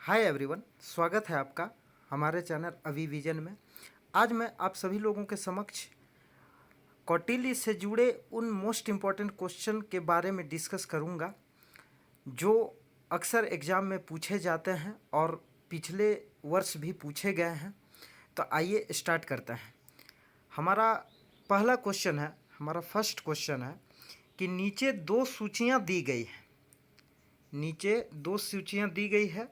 Hi everyone, स्वागत है आपका हमारे चैनल अभी विजन में। आज मैं आप सभी लोगों के समक्ष कौटिल्य से जुड़े उन मोस्ट इम्पॉर्टेंट क्वेश्चन के बारे में डिस्कस करूंगा जो अक्सर एग्ज़ाम में पूछे जाते हैं और पिछले वर्ष भी पूछे गए हैं। तो आइए स्टार्ट करते हैं। हमारा पहला क्वेश्चन है, हमारा फर्स्ट क्वेश्चन है कि नीचे दो सूचियां दी गई हैं। नीचे दो सूचियां दी गई है।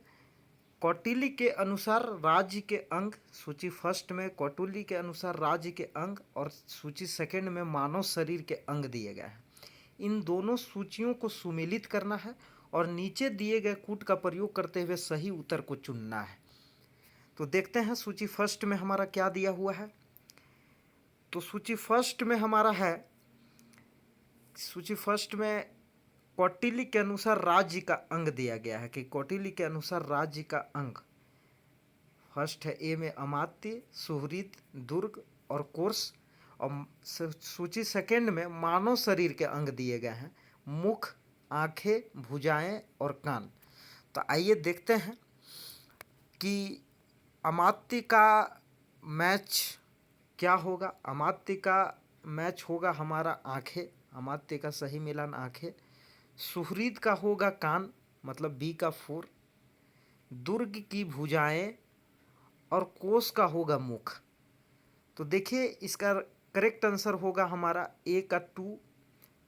कौटिल्य के अनुसार राज्य के अंग, सूची फर्स्ट में कौटिल्य के अनुसार राज्य के अंग और सूची सेकंड में मानव शरीर के अंग दिए गए हैं। इन दोनों सूचियों को सुमेलित करना है और नीचे दिए गए कूट का प्रयोग करते हुए सही उत्तर को चुनना है। तो देखते हैं सूची फर्स्ट में हमारा क्या दिया हुआ है। तो सूची फर्स्ट में हमारा है, सूची फर्स्ट में कौटिल्य के अनुसार राज्य का अंग दिया गया है कि कौटिल्य के अनुसार राज्य का अंग फर्स्ट है ए में अमात्य, सुहृद, दुर्ग और कोर्स। और सूची सेकंड में मानव शरीर के अंग दिए गए हैं, मुख, आंखें, भुजाएं और कान। तो आइए देखते हैं कि अमात्य का मैच क्या होगा। अमात्य का मैच होगा हमारा आंखें, अमात्य का सही मिलान आंखें। सुहृद का होगा कान, मतलब बी का 4। दुर्ग की भुजाएं और कोस का होगा मुख। तो देखिए इसका करेक्ट आंसर होगा हमारा ए का 2,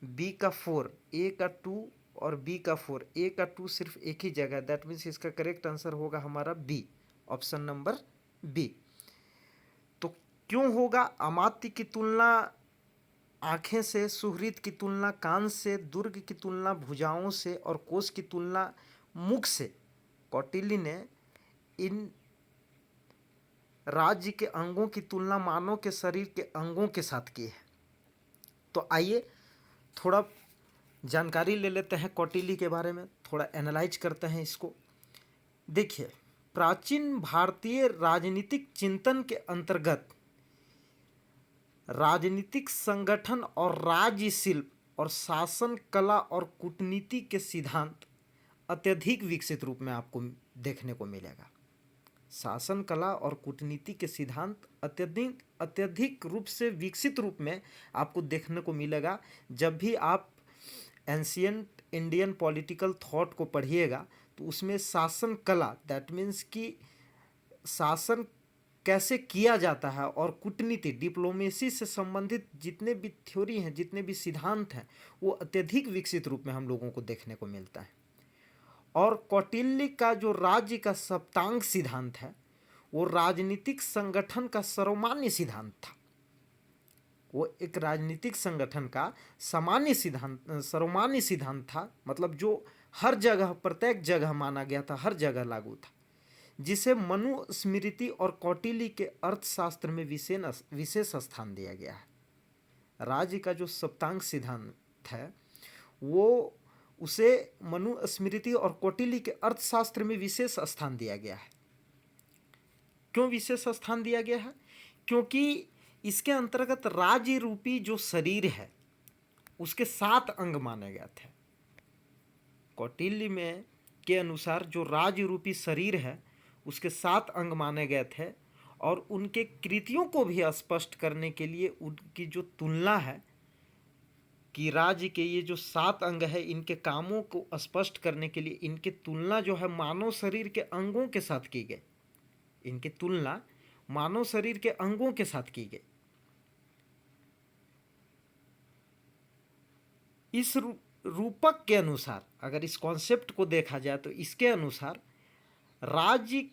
बी का 4। ए का 2 और बी का 4। ए का 2 सिर्फ एक ही जगह, दैट मीन्स इसका करेक्ट आंसर होगा हमारा बी, ऑप्शन नंबर बी। तो क्यों होगा? अमात्य की तुलना आँखें से, सुहृद की तुलना कान से, दुर्ग की तुलना भुजाओं से और कोस की तुलना मुख से कौटिल्य ने इन राज्य के अंगों की तुलना मानव के शरीर के अंगों के साथ की है। तो आइए थोड़ा जानकारी ले लेते हैं कौटिल्य के बारे में, थोड़ा एनालाइज करते हैं इसको। देखिए, प्राचीन भारतीय राजनीतिक चिंतन के अंतर्गत राजनीतिक संगठन और राज्य शिल्प और शासन कला और कूटनीति के सिद्धांत अत्यधिक विकसित रूप में आपको देखने को मिलेगा। शासन कला और कूटनीति के सिद्धांत अत्यधिक रूप से विकसित रूप में आपको देखने को मिलेगा। जब भी आप एंशियंट इंडियन पॉलिटिकल थॉट को पढ़िएगा तो उसमें शासन कला, दैट मीन्स कि शासन कैसे किया जाता है, और कूटनीति, डिप्लोमेसी से संबंधित जितने भी थ्योरी हैं, जितने भी सिद्धांत हैं, वो अत्यधिक विकसित रूप में हम लोगों को देखने को मिलता है। और कौटिल्य का जो राज्य का सप्तांग सिद्धांत है वो राजनीतिक संगठन का सर्वमान्य सिद्धांत था। वो एक राजनीतिक संगठन का सामान्य सिद्धांत, सर्वमान्य सिद्धांत था, मतलब जो हर जगह, प्रत्येक जगह माना गया था, हर जगह लागू था, जिसे मनुस्मृति और कौटिल्य के अर्थशास्त्र में विशेष स्थान दिया गया है। राज्य का जो सप्तांग सिद्धांत है वो उसे मनुस्मृति और कौटिल्य के अर्थशास्त्र में विशेष स्थान दिया गया है। क्यों विशेष स्थान दिया गया है? क्योंकि इसके अंतर्गत राज्य रूपी जो शरीर है उसके 7 अंग माने गए थे। कौटिल्य में के अनुसार जो राज्य रूपी शरीर है उसके 7 अंग माने गए थे, और उनके कृतियों को भी स्पष्ट करने के लिए उनकी जो तुलना है कि राज्य के ये जो 7 अंग है, इनके कामों को स्पष्ट करने के लिए इनकी तुलना जो है मानव शरीर के अंगों के साथ की गई। इनकी तुलना मानव शरीर के अंगों के साथ की गई। इस रूपक के अनुसार, अगर इस कॉन्सेप्ट को देखा जाए तो इसके अनुसार राज्य,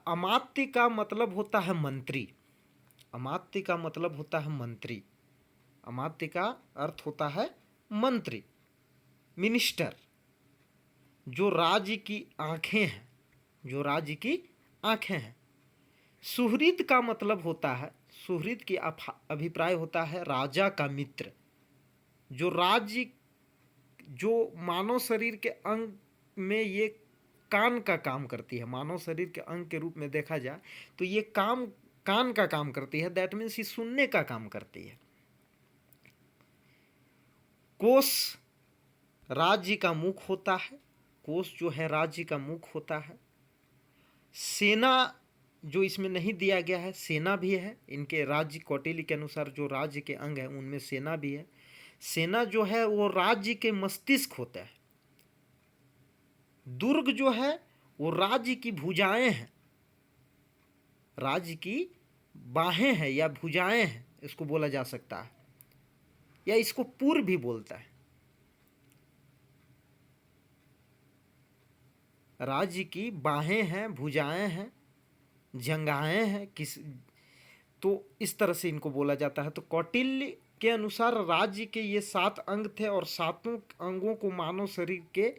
अमात्य का मतलब होता है मंत्री। अमात्य का मतलब होता है मंत्री। अमात्य का अर्थ होता है मंत्री, मिनिस्टर, जो राज्य की आंखें हैं, जो राज्य की आंखें हैं। सुहृद का मतलब होता है, सुहृद की अभिप्राय होता है राजा का मित्र, जो राज्य, जो मानव शरीर के अंग में ये कान का काम करती है। मानव शरीर के अंग के रूप में देखा जाए तो ये काम कान का काम करती है, दैट मीन्स ये सुनने का काम करती है। कोश राज्य का मुख होता है, कोश जो है राज्य का मुख होता है। सेना जो इसमें नहीं दिया गया है, सेना भी है इनके राज्य कौटिल्य के अनुसार, जो राज्य के अंग हैं उनमें सेना भी है। सेना जो है वो राज्य के मस्तिष्क होता है। दुर्ग जो है वो राज्य की भुजाएं हैं, राज्य की बाहें हैं या भुजाएं हैं, इसको बोला जा सकता है, या इसको पूर्व भी बोलता है। राज्य की बाहें हैं, भुजाएं हैं, जंघाएं हैं, तो इस तरह से इनको बोला जाता है। तो कौटिल्य के अनुसार राज्य के ये 7 अंग थे और सातों अंगों को मानव शरीर के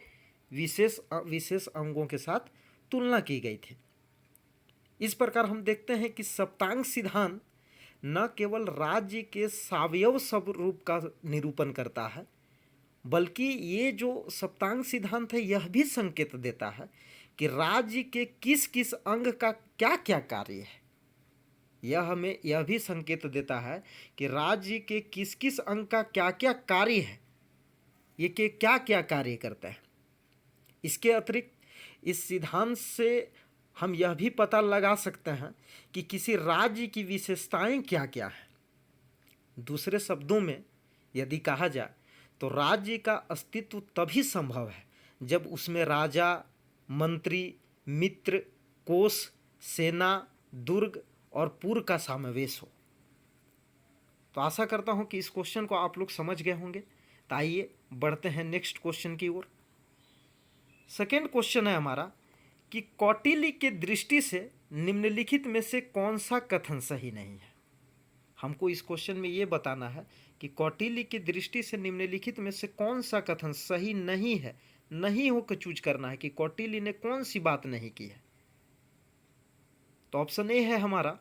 विशेष अंगों के साथ तुलना की गई थी। इस प्रकार हम देखते हैं कि सप्तांग सिद्धांत न केवल राज्य के सावयव स्वरूप का निरूपण करता है, बल्कि ये जो सप्तांग सिद्धांत है यह भी संकेत देता है कि राज्य के किस किस अंग का क्या क्या कार्य है। यह हमें यह भी संकेत देता है कि राज्य के किस किस अंग का क्या क्या कार्य है, ये के क्या क्या कार्य करता है। इसके अतिरिक्त इस सिद्धांत से हम यह भी पता लगा सकते हैं कि किसी राज्य की विशेषताएं क्या क्या है। दूसरे शब्दों में यदि कहा जाए तो राज्य का अस्तित्व तभी संभव है जब उसमें राजा, मंत्री, मित्र, कोष, सेना, दुर्ग और पुर का समावेश हो। तो आशा करता हूं कि इस क्वेश्चन को आप लोग समझ गए होंगे। तो आइए बढ़ते हैं नेक्स्ट क्वेश्चन की ओर। सेकेंड क्वेश्चन है हमारा कि कौटिल्य के दृष्टि से निम्नलिखित में से कौन सा कथन सही नहीं है। हमको इस क्वेश्चन में ये बताना है कि कौटिल्य की दृष्टि से निम्नलिखित में से कौन सा कथन सही नहीं है, नहीं हो के चूज करना है कि कौटिल्य ने कौन सी बात नहीं की है। तो ऑप्शन ए है हमारा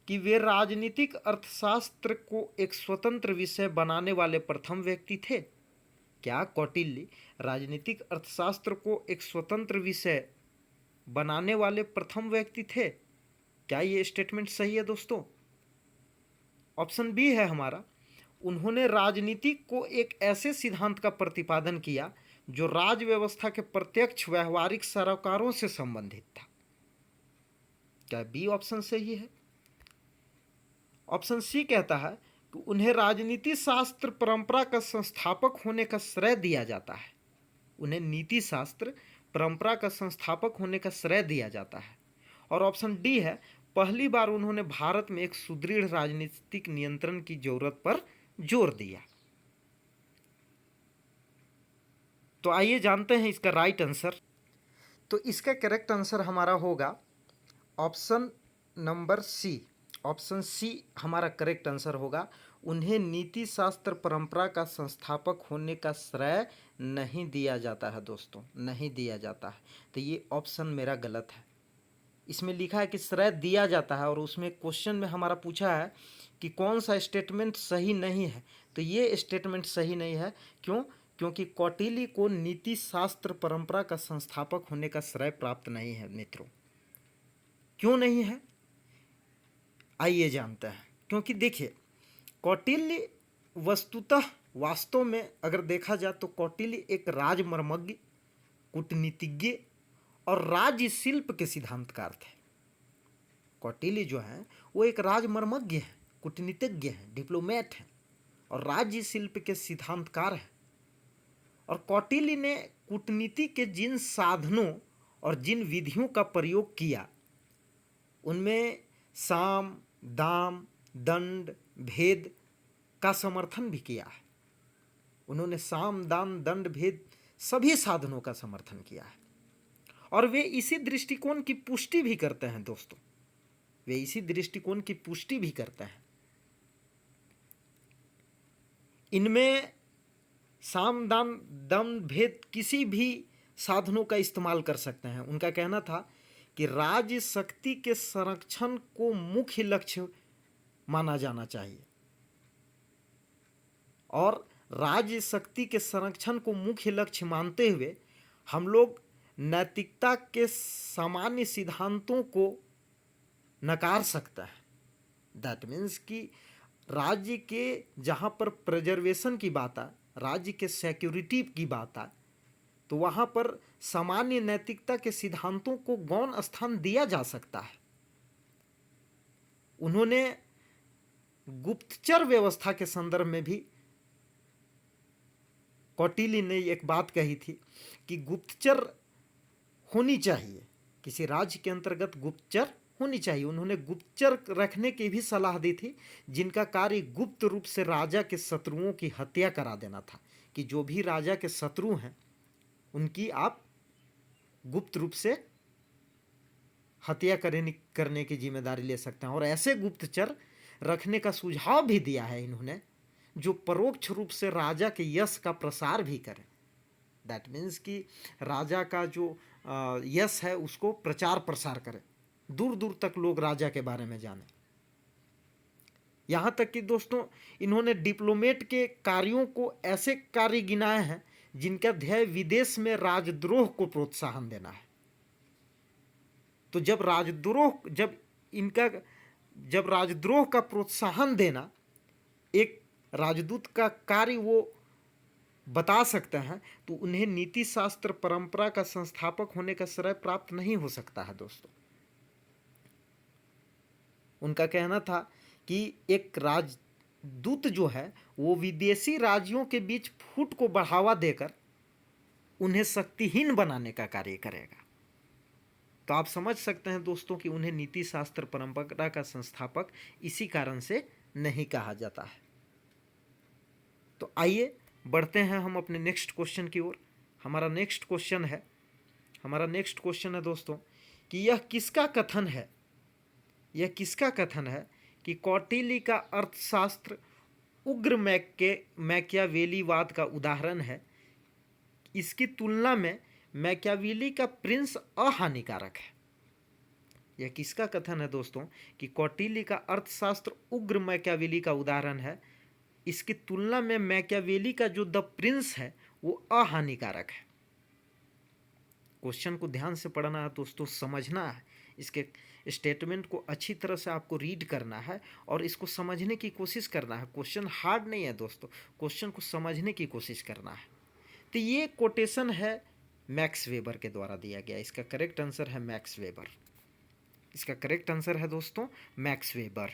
कि वे राजनीतिक अर्थशास्त्र को एक स्वतंत्र विषय बनाने वाले प्रथम व्यक्ति थे। क्या कौटिल्य राजनीतिक अर्थशास्त्र को एक स्वतंत्र विषय बनाने वाले प्रथम व्यक्ति थे? क्या ये स्टेटमेंट सही है दोस्तों? ऑप्शन बी है हमारा, उन्होंने राजनीति को एक ऐसे सिद्धांत का प्रतिपादन किया जो राज व्यवस्था के प्रत्यक्ष व्यवहारिक सरोकारों से संबंधित था। क्या बी ऑप्शन सही है? ऑप्शन सी कहता है कि उन्हें राजनीति शास्त्र परंपरा का संस्थापक होने का श्रेय दिया जाता है। उन्हें नीति शास्त्र परंपरा का संस्थापक होने का श्रेय दिया जाता है। और ऑप्शन डी है, पहली बार उन्होंने भारत में एक सुदृढ़ राजनीतिक नियंत्रण की जरूरत पर जोर दिया। तो आइए जानते हैं इसका राइट आंसर। तो इसका करेक्ट आंसर हमारा होगा option number C. Option C हमारा करेक्ट आंसर होगा। उन्हें नीति शास्त्र परंपरा का संस्थापक होने का श्रेय नहीं दिया जाता है दोस्तों, नहीं दिया जाता है। तो ये ऑप्शन मेरा गलत है। इसमें लिखा है कि श्रेय दिया जाता है और उसमें क्वेश्चन में हमारा पूछा है कि कौन सा स्टेटमेंट सही नहीं है। तो ये स्टेटमेंट सही नहीं है। क्यों? क्योंकि कौटिल्य को नीति शास्त्र परंपरा का संस्थापक होने का श्रेय प्राप्त नहीं है मित्रों। क्यों नहीं है आइए जानते हैं। क्योंकि देखिए, कौटिल्य वस्तुतः वास्तव में अगर देखा जाए तो कौटिल्य एक राजमर्मज्ञ, कूटनीतिज्ञ और राज्य शिल्प के सिद्धांतकार थे। कौटिल्य जो है वो एक राजमर्मज्ञ है, कूटनीतिज्ञ है, डिप्लोमेट है और राज्य शिल्प के सिद्धांतकार हैं। और कौटिल्य ने कूटनीति के जिन साधनों और जिन विधियों का प्रयोग किया उनमें साम, दाम, दंड, भेद का समर्थन भी किया है। उन्होंने साम, दाम, दंड, भेद सभी साधनों का समर्थन किया है और वे इसी दृष्टिकोण की पुष्टि भी करते हैं दोस्तों। वे इसी दृष्टिकोण की पुष्टि भी करते हैं। इनमें साम, दाम, दंड, भेद किसी भी साधनों का इस्तेमाल कर सकते हैं। उनका कहना था कि राज्य शक्ति के संरक्षण को मुख्य लक्ष्य माना जाना चाहिए और राज्य शक्ति के संरक्षण को मुख्य लक्ष्य मानते हुए हम लोग नैतिकता के सामान्य सिद्धांतों को नकार सकता है। दैट मीन्स कि राज्य के जहाँ पर प्रिजर्वेशन की बात है, राज्य के सिक्योरिटी की बात है, तो वहाँ पर सामान्य नैतिकता के सिद्धांतों को गौण स्थान दिया जा सकता है। उन्होंने गुप्तचर व्यवस्था के संदर्भ में भी कौटिल्य ने एक बात कही थी कि गुप्तचर होनी चाहिए, किसी राज्य के अंतर्गत गुप्तचर होनी चाहिए। उन्होंने गुप्तचर रखने की भी सलाह दी थी, जिनका कार्य गुप्त रूप से राजा के शत्रुओं की हत्या करा देना था, कि जो भी राजा के शत्रु हैं उनकी आप गुप्त रूप से हत्या करने की जिम्मेदारी ले सकते हैं। और ऐसे गुप्तचर रखने का सुझाव भी दिया है इन्होंने, जो परोक्ष रूप से राजा के यश का प्रसार भी करें। दैट मीन्स कि राजा का जो यश है उसको प्रचार प्रसार करें, दूर दूर तक लोग राजा के बारे में जानें। यहाँ तक कि दोस्तों इन्होंने डिप्लोमेट के कार्यों को ऐसे कार्य गिनाए हैं जिनका ध्येय विदेश में राजद्रोह को प्रोत्साहन देना है। तो जब राजद्रोह का प्रोत्साहन देना एक राजदूत का कार्य वो बता सकते हैं, तो उन्हें नीति शास्त्र परंपरा का संस्थापक होने का श्रेय प्राप्त नहीं हो सकता है। दोस्तों उनका कहना था कि एक राजदूत जो है वो विदेशी राज्यों के बीच फूट को बढ़ावा देकर उन्हें शक्तिहीन बनाने का कार्य करेगा। तो आप समझ सकते हैं दोस्तों कि उन्हें नीति शास्त्र परंपरा का संस्थापक इसी कारण से नहीं कहा जाता है। तो आइए बढ़ते हैं हम अपने नेक्स्ट क्वेश्चन की ओर। हमारा नेक्स्ट क्वेश्चन है दोस्तों कि यह किसका कथन है कि कौटिल्य का अर्थशास्त्र उग्र मैकियावेलीवाद का उदाहरण है, इसकी तुलना में मैकियावेली का प्रिंस अहानिकारक है। यह किसका कथन है दोस्तों कि कौटिल्य का अर्थशास्त्र उग्र मैकियावेली का उदाहरण है, इसकी तुलना में मैकियावेली का जो द प्रिंस है वो अहानिकारक है। क्वेश्चन को ध्यान से पढ़ना है दोस्तों, समझना है, इसके स्टेटमेंट को अच्छी तरह से आपको रीड करना है और इसको समझने की कोशिश करना है। क्वेश्चन हार्ड नहीं है दोस्तों, क्वेश्चन को समझने की कोशिश करना है। तो ये कोटेशन है मैक्स वेबर के द्वारा दिया गया। इसका करेक्ट आंसर है मैक्स वेबर। इसका करेक्ट आंसर है दोस्तों मैक्स वेबर।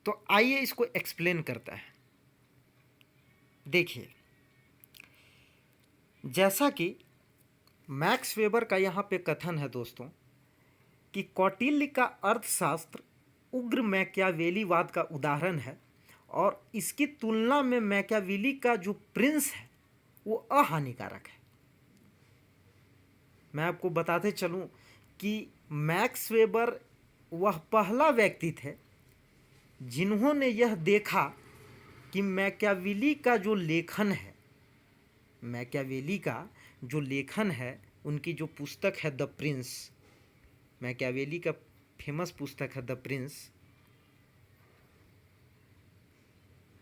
तो आइए इसको एक्सप्लेन करता है। देखिए, जैसा कि मैक्स वेबर का यहाँ पे कथन है दोस्तों कि कौटिल्य का अर्थशास्त्र उग्र मैकियावेलीवाद का उदाहरण है और इसकी तुलना में मैकियावेली का जो प्रिंस है वो अहानिकारक है। मैं आपको बताते चलूं कि मैक्स वेबर वह पहला व्यक्ति थे जिन्होंने यह देखा कि मैकियावेली का जो लेखन है, उनकी जो पुस्तक है द प्रिंस, मैकियावेली का फेमस पुस्तक है द प्रिंस,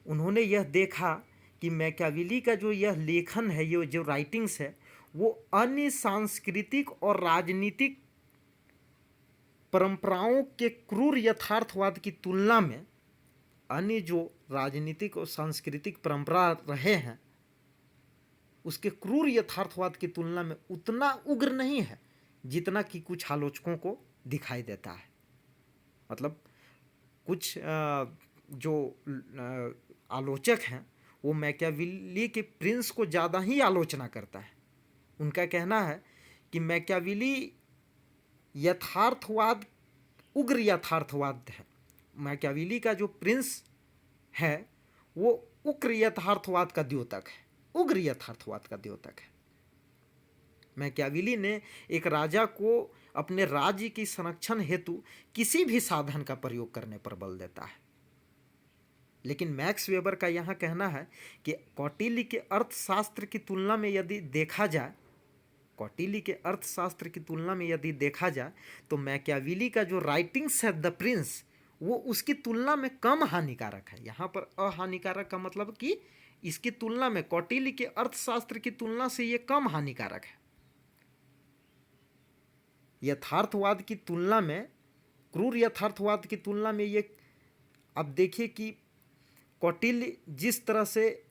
उन्होंने यह देखा कि मैकियावेली का जो यह लेखन है, ये जो राइटिंग्स है, वो अन्य सांस्कृतिक और राजनीतिक परंपराओं के क्रूर यथार्थवाद की तुलना में, अन्य जो राजनीतिक और सांस्कृतिक परंपरा रहे हैं उसके क्रूर यथार्थवाद की तुलना में उतना उग्र नहीं है जितना कि कुछ आलोचकों को दिखाई देता है। मतलब कुछ जो आलोचक हैं वो मैकियावेली के प्रिंस को ज़्यादा ही आलोचना करता है। उनका कहना है कि मैकियावेली उग्र यथार्थवाद है। मैकियावेली का जो प्रिंस है वो उग्र यथार्थवाद का द्योतक है। मैकियावेली ने एक राजा को अपने राज्य की संरक्षण हेतु किसी भी साधन का प्रयोग करने पर बल देता है। लेकिन मैक्स वेबर का यहाँ कहना है कि कौटिल्य के अर्थशास्त्र की तुलना में यदि देखा जाए तो मैकियावेली का जो राइटिंग्स है द प्रिंस वो उसकी तुलना में कम हानिकारक है। यहाँ पर अहानिकारक का मतलब कि इसकी तुलना में, कौटिल्य के अर्थशास्त्र की तुलना से ये कम हानिकारक है। यथार्थवाद की तुलना में, क्रूर यथार्थवाद की तुलना में ये, अब देखिए कि कौटिल्य जिस तरह से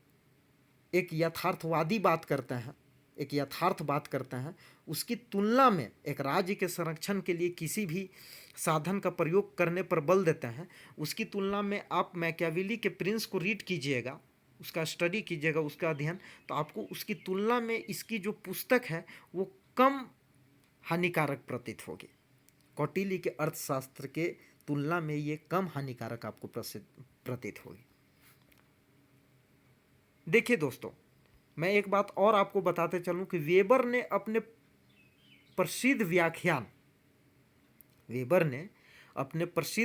एक यथार्थवादी बात करते हैं, एक यथार्थ बात करते हैं, उसकी तुलना में एक राज्य के संरक्षण के लिए किसी भी साधन का प्रयोग करने पर बल देते हैं, उसकी तुलना में आप मैकियावेली के प्रिंस को रीड कीजिएगा, उसका स्टडी कीजिएगा, उसका अध्ययन, तो आपको उसकी तुलना में इसकी जो पुस्तक है वो कम हानिकारक प्रतीत होगी। कौटिल्य के अर्थशास्त्र के तुलना में ये कम हानिकारक आपको प्रतीत होगी। देखिए दोस्तों, मैं एक बात और आपको बताते चलूं कि वेबर ने अपने प्रसिद्ध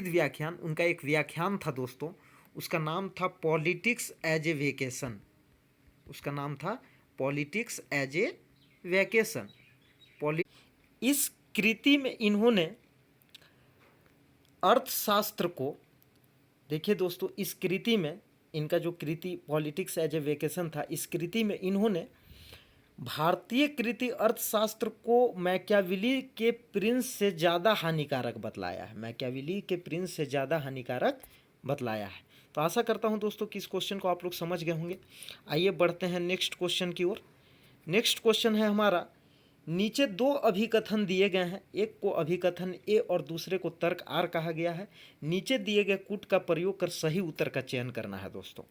व्याख्यान, उनका एक व्याख्यान था दोस्तों, उसका नाम था पॉलिटिक्स एज ए वेकेशन। उसका नाम था पॉलिटिक्स एज ए वैकेशन। इस कृति में इन्होंने अर्थशास्त्र को, देखिए दोस्तों, इस कृति में इनका जो कृति पॉलिटिक्स एज ए वैकेशन था, इस कृति में इन्होंने भारतीय कृति अर्थशास्त्र को मैकियावेली के प्रिंस से ज़्यादा हानिकारक बतलाया है, मैकियावेली के प्रिंस से ज़्यादा हानिकारक बतलाया है। तो आशा करता हूं दोस्तों कि इस क्वेश्चन को आप लोग समझ गए होंगे। आइए बढ़ते हैं नेक्स्ट क्वेश्चन की ओर। नेक्स्ट क्वेश्चन है हमारा, नीचे दो अभिकथन दिए गए हैं, एक को अभिकथन ए और दूसरे को तर्क आर कहा गया है। नीचे दिए गए कूट का प्रयोग कर सही उत्तर का चयन करना है दोस्तों।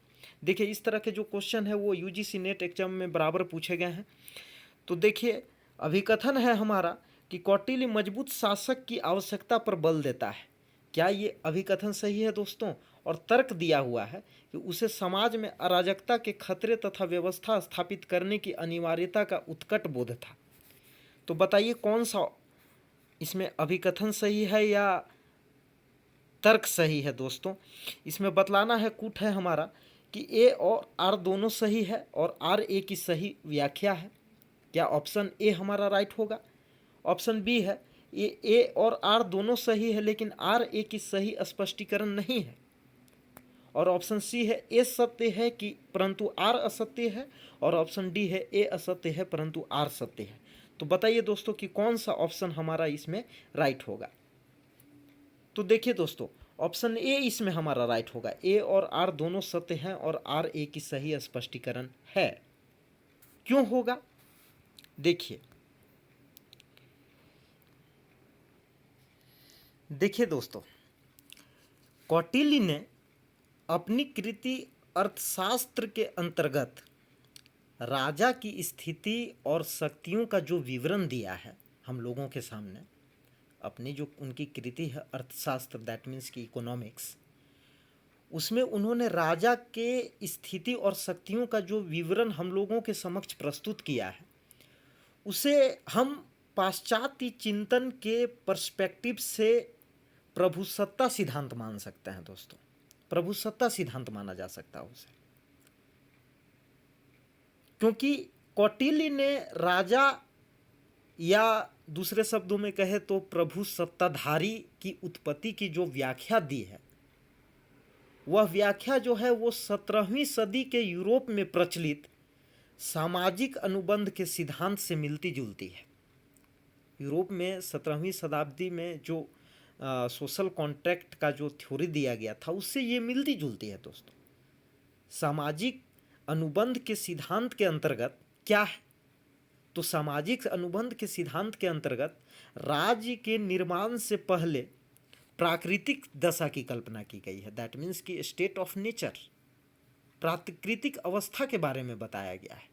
देखिए, इस तरह के जो क्वेश्चन है वो यूजीसी नेट एग्जाम में बराबर पूछे गए हैं। तो देखिए, अभिकथन है हमारा कि कौटिल्य मजबूत शासक की आवश्यकता पर बल देता है। क्या ये अभिकथन सही है दोस्तों? और तर्क दिया हुआ है कि उसे समाज में अराजकता के खतरे तथा व्यवस्था स्थापित करने की अनिवार्यता का उत्कट बोध था। तो बताइए कौन सा इसमें अभिकथन सही है या तर्क सही है दोस्तों? इसमें बतलाना है, कूट है हमारा कि ए और आर दोनों सही है और आर ए की सही व्याख्या है। क्या ऑप्शन ए हमारा राइट होगा? ऑप्शन बी है ए और आर दोनों सही है लेकिन आर ए की सही स्पष्टीकरण नहीं है। और ऑप्शन सी है ए सत्य है कि परंतु आर असत्य है। और ऑप्शन डी है ए असत्य है परंतु आर सत्य है। तो बताइए दोस्तों कि कौन सा ऑप्शन हमारा इसमें राइट होगा? तो देखिए दोस्तों, ऑप्शन ए इसमें हमारा राइट होगा। ए और आर दोनों सत्य हैं और आर ए की सही स्पष्टीकरण है। क्यों होगा? देखिए दोस्तों, कौटिल्य ने अपनी कृति अर्थशास्त्र के अंतर्गत राजा की स्थिति और शक्तियों का जो विवरण दिया है हम लोगों के सामने, अपनी जो उनकी कृति है अर्थशास्त्र, दैट मीन्स की इकोनॉमिक्स, उसमें उन्होंने राजा के स्थिति और शक्तियों का जो विवरण हम लोगों के समक्ष प्रस्तुत किया है, उसे हम पाश्चात्य चिंतन के पर्सपेक्टिव से प्रभुसत्ता सिद्धांत मान सकते हैं दोस्तों। प्रभुसत्ता सिद्धांत माना जा सकता है उसे, क्योंकि कौटिल्य ने राजा, या दूसरे शब्दों में कहे तो प्रभु सत्ताधारी की उत्पत्ति की जो व्याख्या दी है, वह व्याख्या जो है वो 17वीं सदी के यूरोप में प्रचलित सामाजिक अनुबंध के सिद्धांत से मिलती जुलती है। यूरोप में 17वीं शताब्दी में जो सोशल कॉन्ट्रैक्ट का जो थ्योरी दिया गया था, उससे ये मिलती जुलती है दोस्तों। सामाजिक अनुबंध के सिद्धांत के अंतर्गत क्या है? तो सामाजिक अनुबंध के सिद्धांत के अंतर्गत राज्य के निर्माण से पहले प्राकृतिक दशा की कल्पना की गई है। दैट मीन्स की स्टेट ऑफ नेचर, प्राकृतिक अवस्था के बारे में बताया गया है।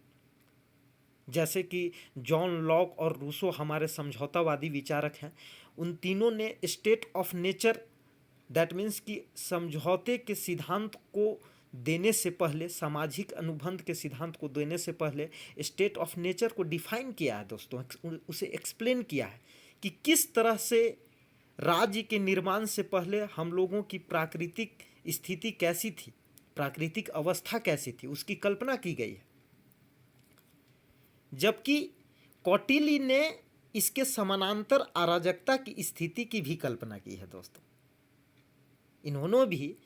जैसे कि जॉन लॉक और रूसो हमारे समझौतावादी विचारक हैं, उन तीनों ने state of nature, that means कि समझौते के सिद्धांत को देने से पहले, सामाजिक अनुबंध के सिद्धांत को देने से पहले स्टेट ऑफ नेचर को डिफाइन किया है दोस्तों, उसे एक्सप्लेन किया है कि किस तरह से राज्य के निर्माण से पहले हम लोगों की प्राकृतिक स्थिति कैसी थी, प्राकृतिक अवस्था कैसी थी, उसकी कल्पना की गई है। जबकि कौटिल्य ने इसके समानांतर अराजकता की स्थिति की भी कल्पना की है दोस्तों। इन्होंने भी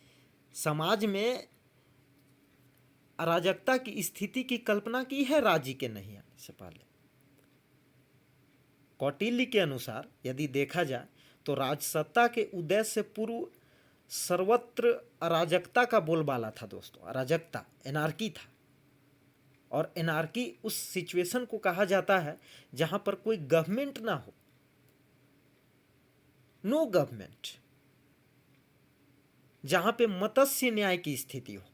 समाज में अराजकता की स्थिति की कल्पना की है राज्य के नहीं आने से पहले। कौटिल्य के अनुसार यदि देखा जाए तो राजसत्ता के उदय से पूर्व सर्वत्र अराजकता का बोलबाला था दोस्तों। अराजकता, एनार्की था। और एनार्की उस सिचुएशन को कहा जाता है जहां पर कोई गवर्नमेंट ना हो, नो गवर्नमेंट, जहां पे मत्स्य न्याय की स्थिति हो,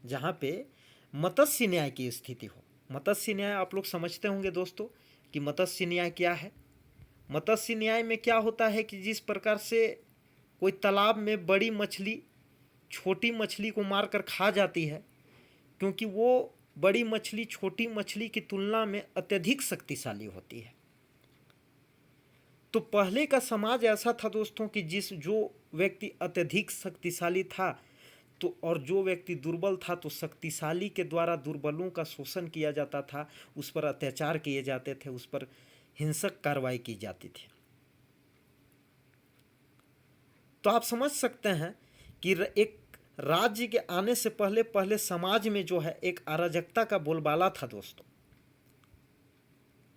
जहां पे मत्स्य न्याय की स्थिति हो। मत्स्य न्याय आप लोग समझते होंगे दोस्तों कि मत्स्य न्याय क्या है। मत्स्य न्याय में क्या होता है कि जिस प्रकार से कोई तालाब में बड़ी मछली छोटी मछली को मारकर खा जाती है, क्योंकि वो बड़ी मछली छोटी मछली की तुलना में अत्यधिक शक्तिशाली होती है। तो पहले का समाज ऐसा था दोस्तों कि जो व्यक्ति अत्यधिक शक्तिशाली था तो और जो व्यक्ति दुर्बल था तो शक्तिशाली के द्वारा दुर्बलों का शोषण किया जाता था, उस पर अत्याचार किए जाते थे, उस पर हिंसक कार्रवाई की जाती थी। तो आप समझ सकते हैं कि एक राज्य के आने से पहले पहले समाज में जो है एक अराजकता का बोलबाला था दोस्तों,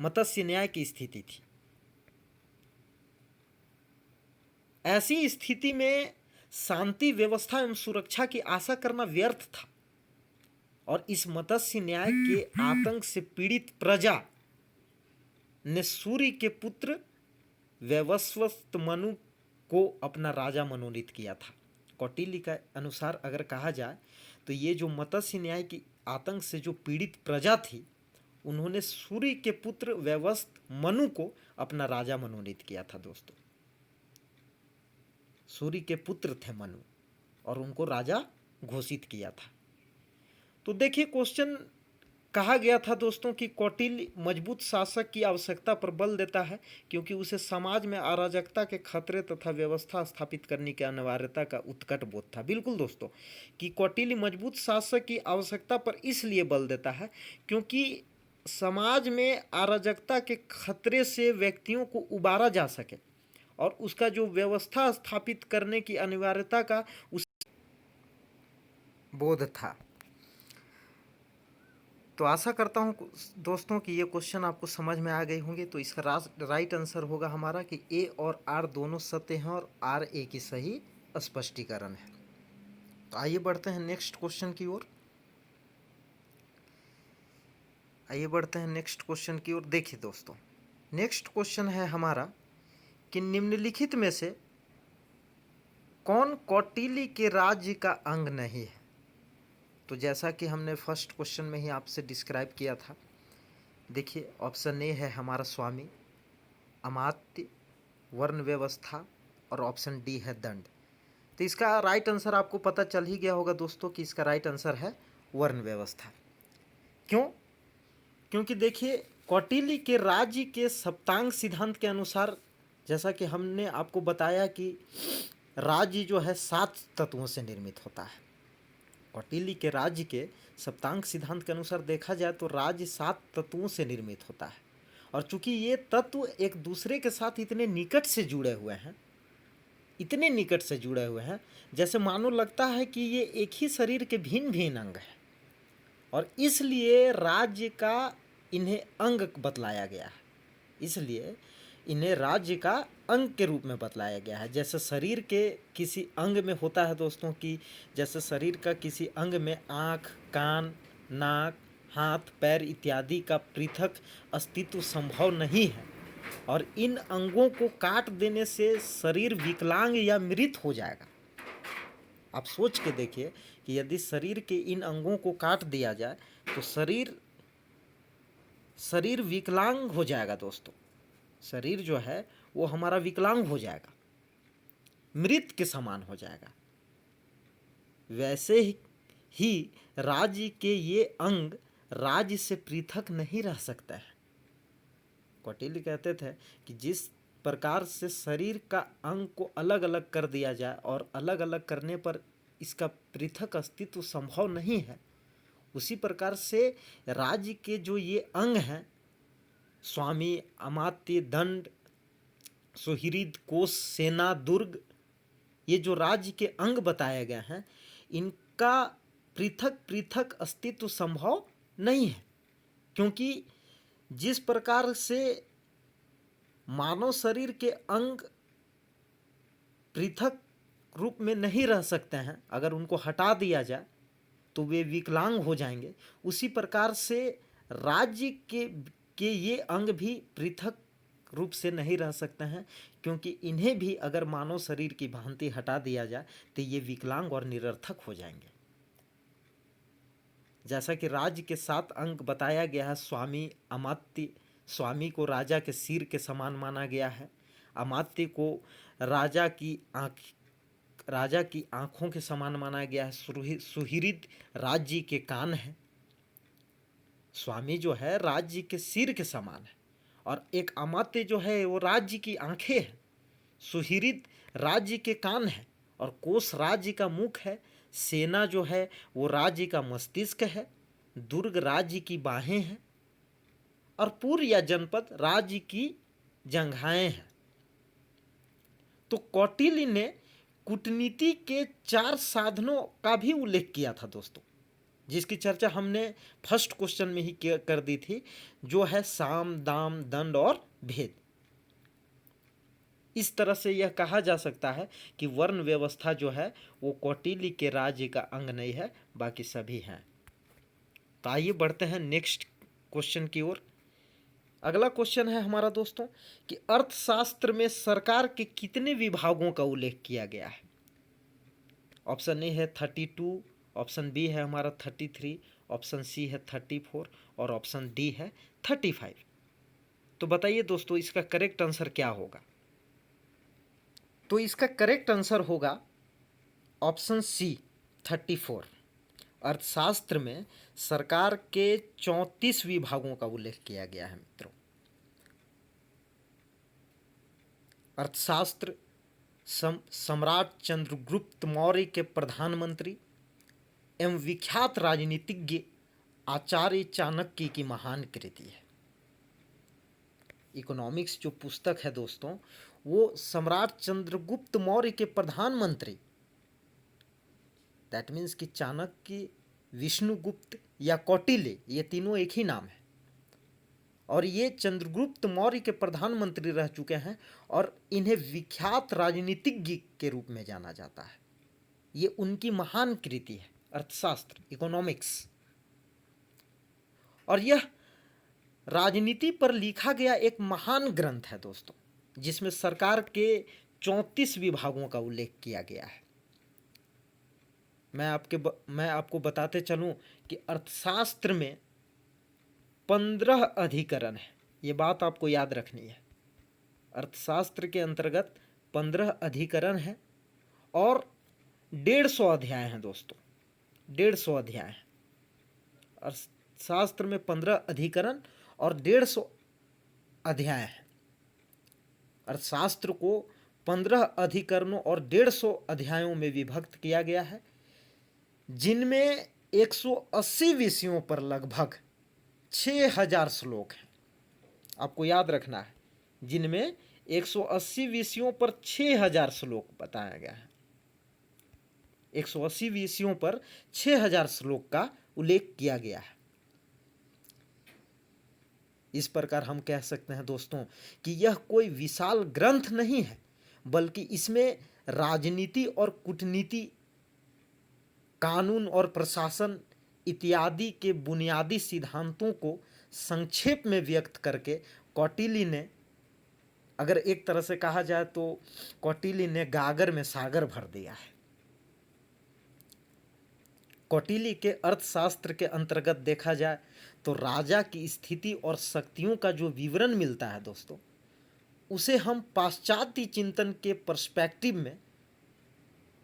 मत्स्य न्याय की स्थिति थी। ऐसी स्थिति में शांति व्यवस्था एवं सुरक्षा की आशा करना व्यर्थ था और इस मत्स्य न्याय के आतंक से पीड़ित प्रजा ने सूर्य के पुत्र वैवस्वत मनु को अपना राजा मनोनीत किया था। कौटिल्य के अनुसार अगर कहा जाए तो ये जो मत्स्य न्याय की आतंक से जो पीड़ित प्रजा थी, उन्होंने सूर्य के पुत्र वैवस्वत मनु को अपना राजा मनोनीत किया था दोस्तों। सूर्य के पुत्र थे मनु और उनको राजा घोषित किया था। तो देखिए क्वेश्चन कहा गया था दोस्तों कि कौटिल्य मजबूत शासक की आवश्यकता पर बल देता है क्योंकि उसे समाज में अराजकता के खतरे तथा व्यवस्था स्थापित करने की अनिवार्यता का उत्कट बोध था। बिल्कुल दोस्तों कि कौटिल्य मजबूत शासक की आवश्यकता पर इसलिए बल देता है क्योंकि समाज में अराजकता के खतरे से व्यक्तियों को उबारा जा सके और उसका जो व्यवस्था स्थापित करने की अनिवार्यता का उस बोध था। तो आशा करता हूँ दोस्तों कि ये क्वेश्चन आपको समझ में आ गए होंगे। तो इसका राइट आंसर होगा हमारा कि ए और आर दोनों सत्य हैं और आर ए की सही स्पष्टीकरण है। तो आइए बढ़ते हैं नेक्स्ट क्वेश्चन की ओर। देखिए दोस्तों, नेक्स्ट क्वेश्चन है हमारा कि निम्नलिखित में से कौन कौटिल्य के राज्य का अंग नहीं है। तो जैसा कि हमने फर्स्ट क्वेश्चन में ही आपसे डिस्क्राइब किया था, देखिए ऑप्शन ए है हमारा स्वामी, अमात्य, वर्ण व्यवस्था और ऑप्शन डी है दंड। तो इसका राइट आंसर आपको पता चल ही गया होगा दोस्तों कि इसका राइट आंसर है वर्ण व्यवस्था। क्यों? क्योंकि देखिए कौटिल्य के राज्य के सप्तांग सिद्धांत के अनुसार, जैसा कि हमने आपको बताया कि राज्य जो है 7 तत्वों से निर्मित होता है। कौटिल्य के राज्य के सप्तांग सिद्धांत के अनुसार देखा जाए तो राज्य 7 तत्वों से निर्मित होता है और चूंकि ये तत्व एक दूसरे के साथ इतने निकट से जुड़े हुए हैं, जैसे मानो लगता है कि ये एक ही शरीर के भिन्न भिन्न अंग हैं और इसलिए राज्य का इन्हें अंग बतलाया गया है। इसलिए इन्हें राज्य का अंग के रूप में बतलाया गया है। जैसे शरीर के किसी अंग में होता है दोस्तों कि जैसे शरीर का किसी अंग में आँख, कान, नाक, हाथ, पैर इत्यादि का पृथक अस्तित्व संभव नहीं है और इन अंगों को काट देने से शरीर विकलांग या मृत हो जाएगा। आप सोच के देखिए कि यदि शरीर के इन अंगों को काट दिया जाए तो शरीर विकलांग हो जाएगा दोस्तों। शरीर जो है वो हमारा विकलांग हो जाएगा, मृत के समान हो जाएगा। वैसे ही राज्य के ये अंग राज्य से पृथक नहीं रह सकता है। कौटिल्य कहते थे कि जिस प्रकार से शरीर का अंग को अलग अलग कर दिया जाए और अलग अलग करने पर इसका पृथक अस्तित्व संभव नहीं है, उसी प्रकार से राज्य के जो ये अंग हैं, स्वामी, अमात्य, दंड, सुहृद, कोष, सेना, दुर्ग, ये जो राज्य के अंग बताए गए हैं, इनका पृथक पृथक अस्तित्व संभव नहीं है। क्योंकि जिस प्रकार से मानव शरीर के अंग पृथक रूप में नहीं रह सकते हैं, अगर उनको हटा दिया जाए तो वे विकलांग हो जाएंगे। उसी प्रकार से राज्य के ये अंग भी पृथक रूप से नहीं रह सकते हैं, क्योंकि इन्हें भी अगर मानव शरीर की भांति हटा दिया जाए तो ये विकलांग और निरर्थक हो जाएंगे। जैसा कि राज्य के 7 अंग बताया गया है, स्वामी, अमात्य, स्वामी को राजा के सिर के समान माना गया है, अमात्य को राजा की आंखों के समान माना गया है, सुहृद राज्य के कान है, स्वामी जो है राज्य के सिर के समान है, और एक अमात्य जो है वो राज्य की आंखें हैं, सुहृद राज्य के कान है, और कोष राज्य का मुख है, सेना जो है वो राज्य का मस्तिष्क है, दुर्ग राज्य की बाहें हैं, और पुर या जनपद राज्य की जंघाएं हैं। तो कौटिल्य ने कूटनीति के 4 साधनों का भी उल्लेख किया था दोस्तों, जिसकी चर्चा हमने फर्स्ट क्वेश्चन में ही कर दी थी, जो है साम, दाम, दंड और भेद। इस तरह से यह कहा जा सकता है कि वर्ण व्यवस्था जो है वो कौटिल्य के राज्य का अंग नहीं है, बाकी सभी हैं। तो आइए बढ़ते हैं नेक्स्ट क्वेश्चन की ओर। अगला क्वेश्चन है हमारा दोस्तों कि अर्थशास्त्र में सरकार के कितने विभागों का उल्लेख किया गया है। ऑप्शन ए है 32, ऑप्शन बी है हमारा 33, ऑप्शन सी है 34 और ऑप्शन डी है 35। तो बताइए दोस्तों इसका करेक्ट आंसर क्या होगा। तो इसका करेक्ट आंसर होगा ऑप्शन सी 34। अर्थशास्त्र में सरकार के 34 विभागों का उल्लेख किया गया है मित्रों। अर्थशास्त्र सम्राट चंद्रगुप्त मौर्य के प्रधानमंत्री एवं विख्यात राजनीतिज्ञ आचार्य चाणक्य की महान कृति है। इकोनॉमिक्स जो पुस्तक है दोस्तों वो सम्राट चंद्रगुप्त मौर्य के प्रधानमंत्री, दैट मीन्स कि चाणक्य, विष्णुगुप्त या कौटिल्य ये तीनों एक ही नाम है, और ये चंद्रगुप्त मौर्य के प्रधानमंत्री रह चुके हैं और इन्हें विख्यात राजनीतिज्ञ के रूप में जाना जाता है। ये उनकी महान कृति है अर्थशास्त्र, इकोनॉमिक्स, और यह राजनीति पर लिखा गया एक महान ग्रंथ है दोस्तों, जिसमें सरकार के 34 विभागों का उल्लेख किया गया है। मैं आपको बताते चलूं कि अर्थशास्त्र में 15 अधिकरण है, ये बात आपको याद रखनी है। अर्थशास्त्र के अंतर्गत 15 अधिकरण है और 150 अध्याय हैं दोस्तों, 150 अध्याय हैं। अर्थशास्त्र में 15 अधिकरण और 150 अध्याय हैं। अर्थशास्त्र को 15 अधिकरणों और 150 अध्यायों में विभक्त किया गया है, जिनमें 180 विषयों पर लगभग 6000 श्लोक हैं। आपको याद रखना है, जिनमें 180 विषयों पर 6000 श्लोक बताया गया है। 180 विषयों पर 6000 श्लोक का उल्लेख किया गया है। इस प्रकार हम कह सकते हैं दोस्तों कि यह कोई विशाल ग्रंथ नहीं है, बल्कि इसमें राजनीति और कूटनीति, कानून और प्रशासन इत्यादि के बुनियादी सिद्धांतों को संक्षेप में व्यक्त करके कौटिल्य ने, अगर एक तरह से कहा जाए तो कौटिल्य ने गागर में सागर भर दिया है। कौटिल्य के अर्थशास्त्र के अंतर्गत देखा जाए तो राजा की स्थिति और शक्तियों का जो विवरण मिलता है दोस्तों, उसे हम पाश्चात्य चिंतन के पर्सपेक्टिव में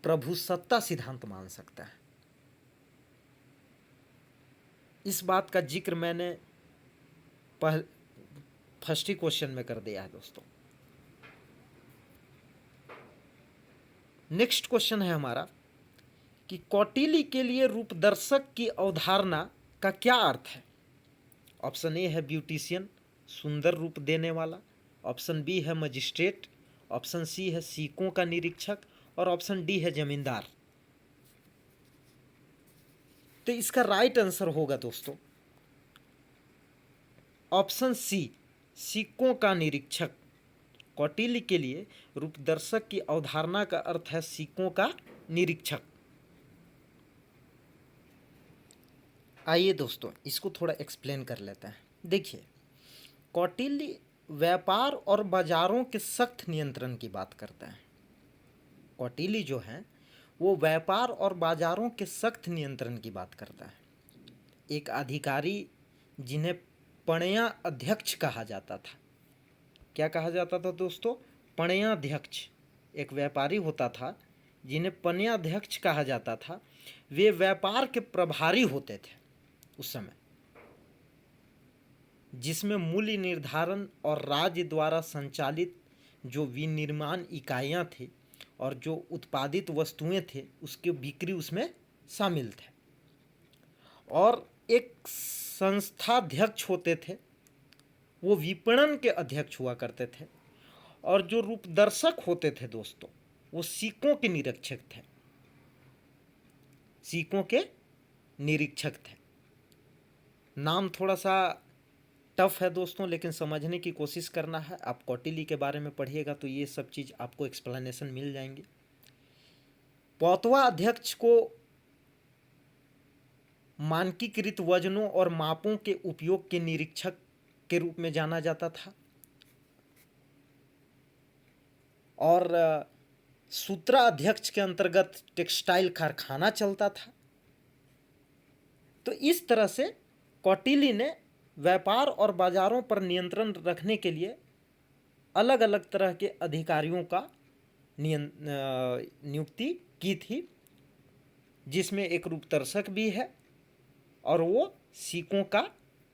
प्रभुसत्ता सिद्धांत मान सकते हैं। इस बात का जिक्र मैंने फर्स्ट ही क्वेश्चन में कर दिया है दोस्तों। नेक्स्ट क्वेश्चन है हमारा कि कौटिल्य के लिए रूपदर्शक की अवधारणा का क्या अर्थ है। ऑप्शन ए है ब्यूटिशियन, सुंदर रूप देने वाला, ऑप्शन बी है मजिस्ट्रेट, ऑप्शन सी है सिक्कों का निरीक्षक और ऑप्शन डी है जमींदार। तो इसका राइट आंसर होगा दोस्तों ऑप्शन सी, सिक्कों का निरीक्षक। कौटिल्य के लिए रूपदर्शक की अवधारणा का अर्थ है सिक्कों का निरीक्षक। आइए दोस्तों, इसको थोड़ा एक्सप्लेन कर लेते हैं। देखिए, कौटिल्य व्यापार और बाजारों के सख्त नियंत्रण की बात करते हैं। कौटिल्य जो है वो व्यापार और बाजारों के सख्त नियंत्रण की बात करता है। एक अधिकारी जिन्हें पणया अध्यक्ष कहा जाता था। क्या कहा जाता था दोस्तों? पणयाध्यक्ष। एक व्यापारी होता था जिन्हें पणयाध्यक्ष कहा जाता था। वे व्यापार के प्रभारी होते थे उस समय, जिसमें मूल्य निर्धारण और राज्य द्वारा संचालित जो विनिर्माण इकाइयाँ थी और जो उत्पादित वस्तुएं थे उसकी बिक्री उसमें शामिल थे। और एक संस्थाध्यक्ष होते थे, वो विपणन के अध्यक्ष हुआ करते थे। और जो रूपदर्शक होते थे दोस्तों, वो सिक्कों के निरीक्षक थे। सिक्कों के निरीक्षक थे। नाम थोड़ा सा टफ है दोस्तों, लेकिन समझने की कोशिश करना है। आप कौटिल्य के बारे में पढ़िएगा तो ये सब चीज़ आपको एक्सप्लेनेशन मिल जाएंगे। पौतवा अध्यक्ष को मानकीकृत वजनों और मापों के उपयोग के निरीक्षक के रूप में जाना जाता था। और सूत्रा अध्यक्ष के अंतर्गत टेक्सटाइल कारखाना चलता था। तो इस तरह से कौटिल्य ने व्यापार और बाजारों पर नियंत्रण रखने के लिए अलग अलग तरह के अधिकारियों का नियुक्ति की थी, जिसमें एक रूपदर्शक भी है और वो सिक्कों का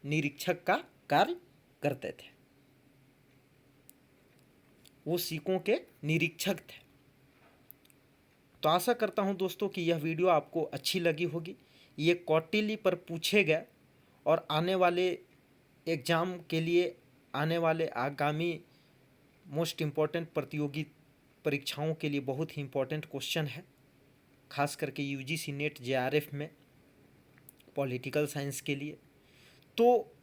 निरीक्षक का कार्य करते थे। वो सिक्कों के निरीक्षक थे। तो आशा करता हूं दोस्तों कि यह वीडियो आपको अच्छी लगी होगी। ये कौटिल्य पर पूछे गए और आने वाले एग्ज़ाम के लिए, आने वाले आगामी मोस्ट इम्पॉर्टेंट प्रतियोगी परीक्षाओं के लिए बहुत ही इम्पॉर्टेंट क्वेश्चन है। खास करके यूजीसी नेट जेआरएफ में पॉलिटिकल साइंस के लिए। तो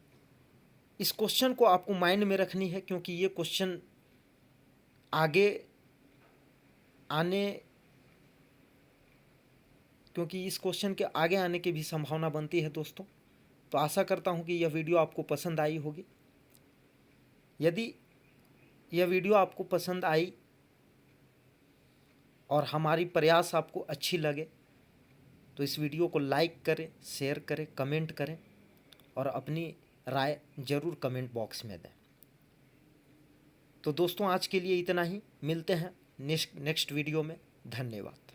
इस क्वेश्चन को आपको माइंड में रखनी है, क्योंकि ये क्वेश्चन आगे आने क्योंकि इस क्वेश्चन के आगे आने की भी संभावना बनती है दोस्तों। तो आशा करता हूँ कि यह वीडियो आपको पसंद आई होगी। यदि यह वीडियो आपको पसंद आई और हमारी प्रयास आपको अच्छी लगे तो इस वीडियो को लाइक करें, शेयर करें, कमेंट करें और अपनी राय ज़रूर कमेंट बॉक्स में दें। तो दोस्तों, आज के लिए इतना ही। मिलते हैं नेक्स्ट वीडियो में। धन्यवाद।